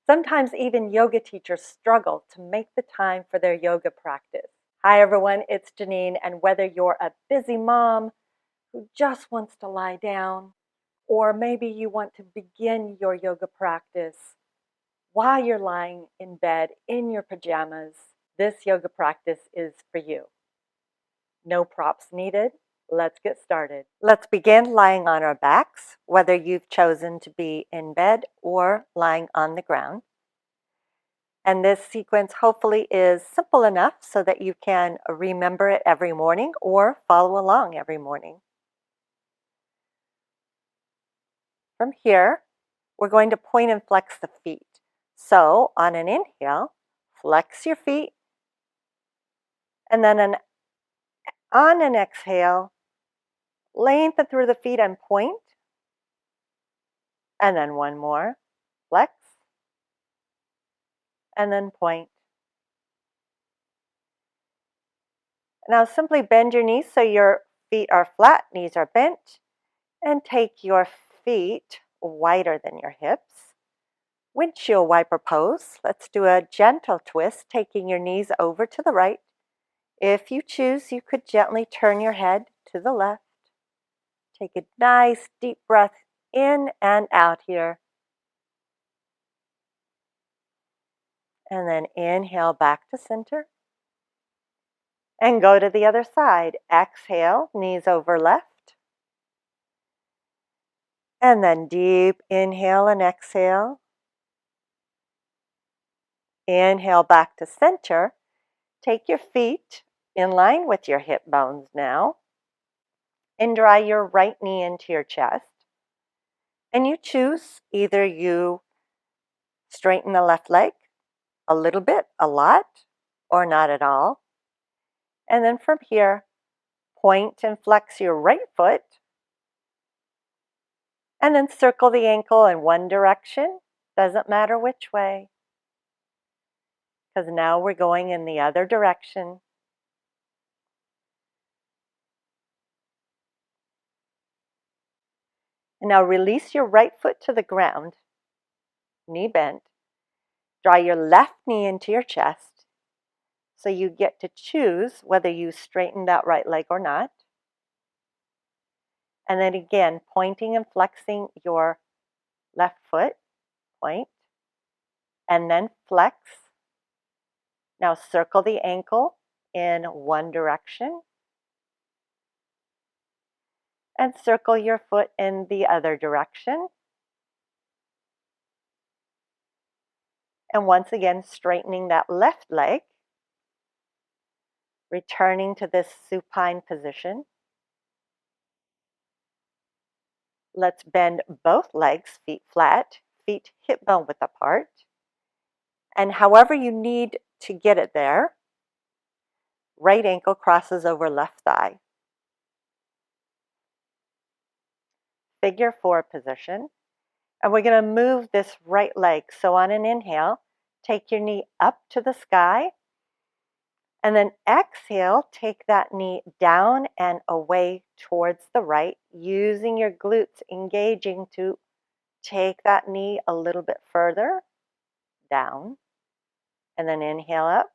Sometimes even yoga teachers struggle to make the time for their yoga practice. Hi everyone, it's Genene, and whether you're a busy mom who just wants to lie down, or maybe you want to begin your yoga practice while you're lying in bed in your pajamas, this yoga practice is for you. No props needed. Let's get started. Let's begin lying on our backs, whether you've chosen to be in bed or lying on the ground. And this sequence hopefully is simple enough so that you can remember it every morning or follow along every morning. From here, we're going to point and flex the feet. So on an inhale, flex your feet, and then on an exhale, lengthen through the feet and point, and then one more, flex, and then point. Now simply bend your knees so your feet are flat, knees are bent, and take your feet wider than your hips. Windshield wiper pose. Let's do a gentle twist, taking your knees over to the right. If you choose, you could gently turn your head to the left. Take a nice deep breath in and out here. And then inhale back to center. And go to the other side. Exhale, knees over left. And then deep inhale and exhale. Inhale back to center. Take your feet in line with your hip bones now. And draw your right knee into your chest. And you choose, either you straighten the left leg a little bit, a lot, or not at all. And then from here, point and flex your right foot. And then circle the ankle in one direction. Doesn't matter which way, because now we're going in the other direction. And now release your right foot to the ground, knee bent. Draw your left knee into your chest, so you get to choose whether you straighten that right leg or not. And then again, pointing and flexing your left foot, point, and then flex. Now circle the ankle in one direction and circle your foot in the other direction. And once again, straightening that left leg, returning to this supine position. Let's bend both legs, feet flat, feet hip bone width apart. And however you need to get it there, right ankle crosses over left thigh. Figure 4 position. And we're going to move this right leg. So on an inhale, take your knee up to the sky. And then exhale, take that knee down and away towards the right, using your glutes engaging to take that knee a little bit further down. And then inhale up.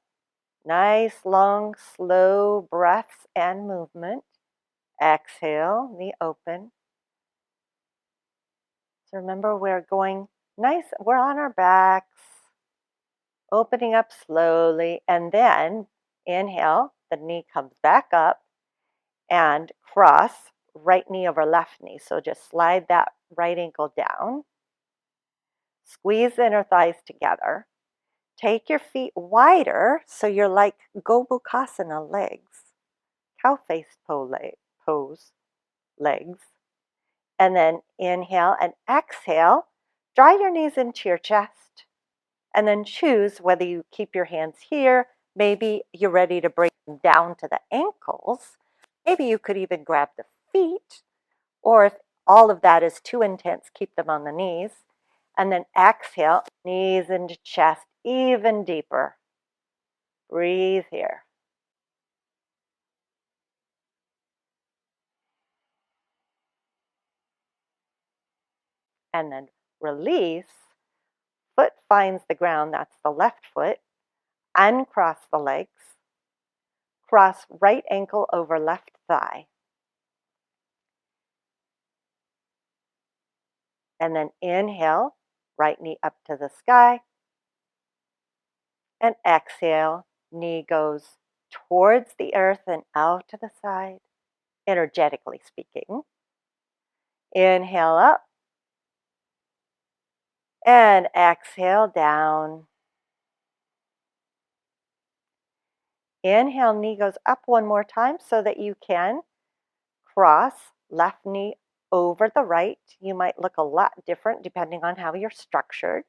Nice, long, slow breaths and movement. Exhale, knee open. So remember, we're going nice, we're on our backs, opening up slowly, and then inhale, the knee comes back up and cross right knee over left knee. So just slide that right ankle down. Squeeze the inner thighs together. Take your feet wider so you're like Gobukasana legs, cow face pose legs. And then inhale and exhale. Draw your knees into your chest. And then choose whether you keep your hands here. Maybe you're ready to bring them down to the ankles. Maybe you could even grab the feet. Or if all of that is too intense, keep them on the knees. And then exhale, knees into chest, even deeper. Breathe here. And then release. foot finds the ground, that's the left foot, uncross the legs, cross right ankle over left thigh. And then inhale, right knee up to the sky. And exhale, knee goes towards the earth and out to the side, energetically speaking. Inhale up. And exhale down. Inhale, knee goes up one more time so that you can cross left knee over the right. You might look a lot different depending on how you're structured,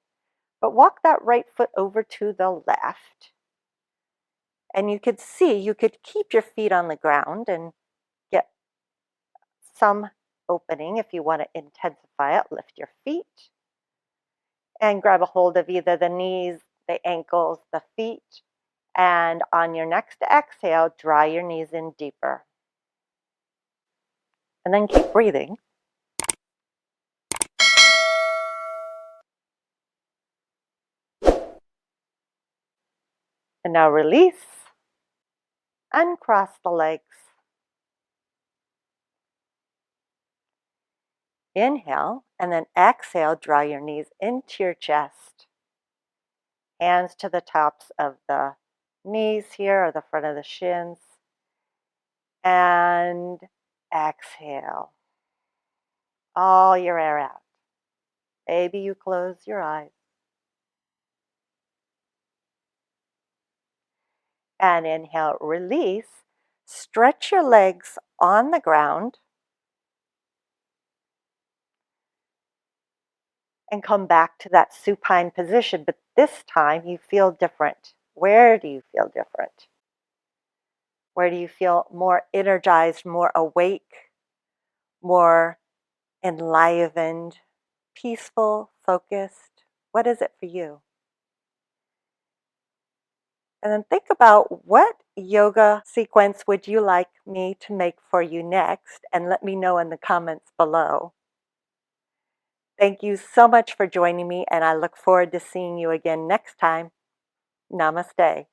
but walk that right foot over to the left. And you could see, you could keep your feet on the ground and get some opening. If you want to intensify it, lift your feet and grab a hold of either the knees, the ankles, the feet. And on your next exhale, draw your knees in deeper. And then keep breathing. And now release. Uncross the legs. Inhale, and then exhale, draw your knees into your chest. Hands to the tops of the knees here, or the front of the shins. And exhale. All your air out. Maybe you close your eyes. And inhale, release. Stretch your legs on the ground. And come back to that supine position, but this time you feel different. Where do you feel different? Where do you feel more energized, more awake, more enlivened, peaceful, focused? What is it for you? And then think about, what yoga sequence would you like me to make for you next? And let me know in the comments below. Thank you so much for joining me, and I look forward to seeing you again next time. Namaste.